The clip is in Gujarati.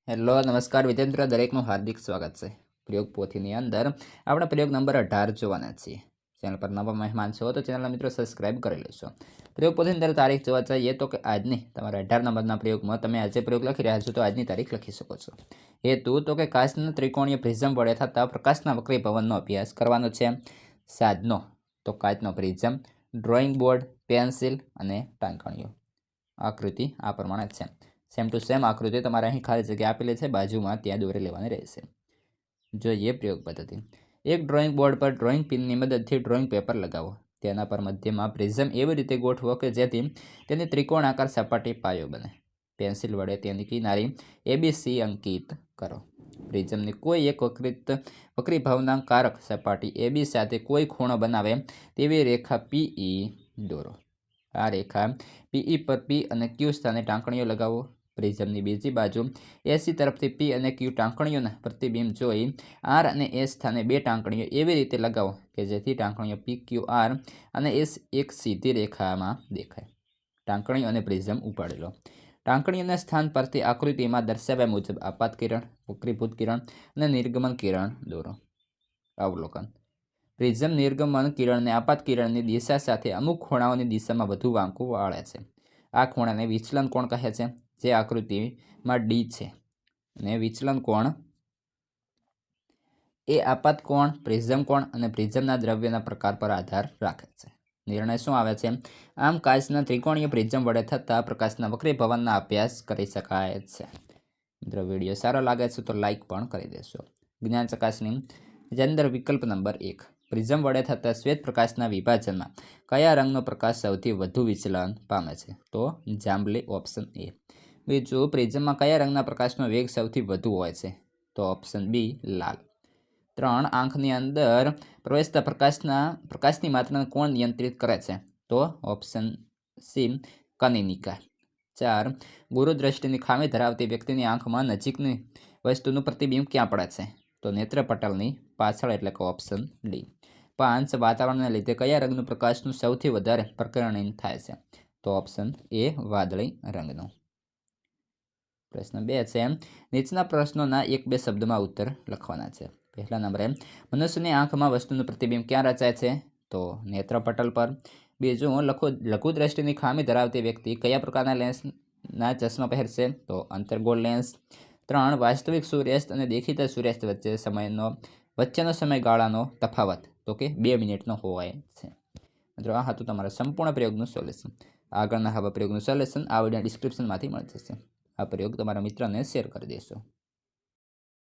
હેલો નમસ્કાર વિદ્યાર્થી મિત્રો, દરેકનું હાર્દિક સ્વાગત છે. પ્રયોગ પોથીની અંદર આપણે પ્રયોગ નંબર 18 જોવાના છીએ. ચેનલ પર નવા મહેમાન છો તો ચેનલના મિત્રો સબસ્ક્રાઇબ કરી લેશો. પ્રયોગ પોથીની અંદર તારીખ જોવા જઈએ તો કે આજની તમારા 18 નંબરના પ્રયોગમાં તમે આજે પ્રયોગ લખી રહ્યા છો તો આજની તારીખ લખી શકો છો. હેતુ તો કે કાચના ત્રિકોણીય પ્રિઝમ વડે થતા પ્રકાશના વક્રીભવનનો અભ્યાસ કરવાનો છે. સાધનો તો કાચનો પ્રિઝમ, ડ્રોઈંગ બોર્ડ, પેન્સિલ અને ટાંકણીઓ. આકૃતિ આ પ્રમાણે છે. સેમ ટુ સેમ આકૃતિ તમારે અહીં ખાલી જગ્યા આપેલી છે, બાજુમાં ત્યાં દોરી લેવાની રહેશે. જોઈએ પ્રયોગ પદ્ધતિ. એક ડ્રોઈંગ બોર્ડ પર ડ્રોઈંગ પિનની મદદથી ડ્રોઈંગ પેપર લગાવો. તેના પર મધ્યમાં પ્રિઝમ એવી રીતે ગોઠવો કે જેથી તેની ત્રિકોણાકાર સપાટી પાયો બને. પેન્સિલ વડે તેની કિનારી ABC અંકિત કરો. પ્રિઝમની કોઈ એક વક્રીભાવનાકારક સપાટી AB સાથે કોઈ ખૂણો બનાવે તેવી રેખા PE દોરો. આ રેખા PE પર P અને Q સ્થાને ટાંકણીઓ લગાવો. પ્રિઝમની બીજી બાજુ AC તરફથી P અને Q ટાંકણીઓના પ્રતિબિંબ જોઈ R અને S સ્થાને બે ટાંકણીઓ એવી રીતે લગાવો કે જેથી ટાંકણીઓ PQR અને S એક સીધી રેખામાં દેખાય. ટાંકણીઓ અને પ્રિઝમ ઉપાડી લો. ટાંકણીઓના સ્થાન પરથી આકૃતિમાં દર્શાવ્યા મુજબ આપાત કિરણ, વક્રીભૂત કિરણ અને નિર્ગમન કિરણ દોરો. અવલોકન. પ્રિઝમ નિર્ગમન કિરણને આપાત કિરણની દિશા સાથે અમુક ખૂણાઓની દિશામાં વધુ વાંકું વાળે છે. આ ખૂણાને વિચલન કોણ કહે છે, જે આકૃતિમાં D છે. અને વિચલન કોણ એ આપાત કોણ, પ્રિઝમ કોણ અને પ્રિઝમના દ્રવ્યના પ્રકાર પર આધાર રાખે છે. નિર્ણય શું આવે છે? આમ કાચના ત્રિકોણીય પ્રિઝમ વડે થતા પ્રકાશના વક્રીભવનના અભ્યાસ કરી શકાય છે. મિત્રો વિડીયો સારો લાગે છે તો લાઈક પણ કરી દેશો. જ્ઞાન ચકાસણી. જેની અંદર વિકલ્પ નંબર 1, પ્રિઝમ વડે થતા શ્વેત પ્રકાશના વિભાજનમાં કયા રંગનો પ્રકાશ સૌથી વધુ વિચલન પામે છે? તો જાંબલી, ઓપ્શન A. બીજું, પ્રિઝમમાં કયા રંગના પ્રકાશનો વેગ સૌથી વધુ હોય છે? તો ઓપ્શન B, લાલ. 3, આંખની અંદર પ્રવેશતા પ્રકાશની માત્રાને કોણ નિયંત્રિત કરે છે? તો ઓપ્શન C, કનિનિકા. 4, ગુરુદ્રષ્ટિની ખામી ધરાવતી વ્યક્તિની આંખમાં નજીકની વસ્તુનું પ્રતિબિંબ ક્યાં પડે છે? તો નેત્રપટલની પાછળ, એટલે કે ઓપ્શન D. 5, વાતાવરણને લીધે કયા રંગનું પ્રકાશનું સૌથી વધારે પ્રકીર્ણન થાય છે? તો ઓપ્શન A, વાદળી રંગનું. પ્રશ્ન 2 છે, નીચેના પ્રશ્નોના 1-2 શબ્દમાં ઉત્તર લખવાના છે. પહેલા નંબરે, મનુષ્યની આંખમાં વસ્તુનું પ્રતિબિંબ ક્યાં રચાય છે? તો નેત્રપટલ પર. બીજું, લઘુદ્રષ્ટિની ખામી ધરાવતી વ્યક્તિ કયા પ્રકારના લેન્સના ચશ્મા પહેરશે? તો અંતર્ગોળ લેન્સ. 3, વાસ્તવિક સૂર્યાસ્ત અને દેખીતા સૂર્યાસ્ત વચ્ચેનો સમયગાળાનો તફાવત તો કે 2 મિનિટનો હોય છે. મિત્રો આ હતું તમારા સંપૂર્ણ પ્રયોગનું સોલ્યુશન. આગળના હવા પ્રયોગનું સોલ્યુશન આ વિડીયો ડિસ્ક્રિપ્શનમાંથી મળી જશે. આ પ્રયોગ તમારા મિત્રને શેર કરી દેશો.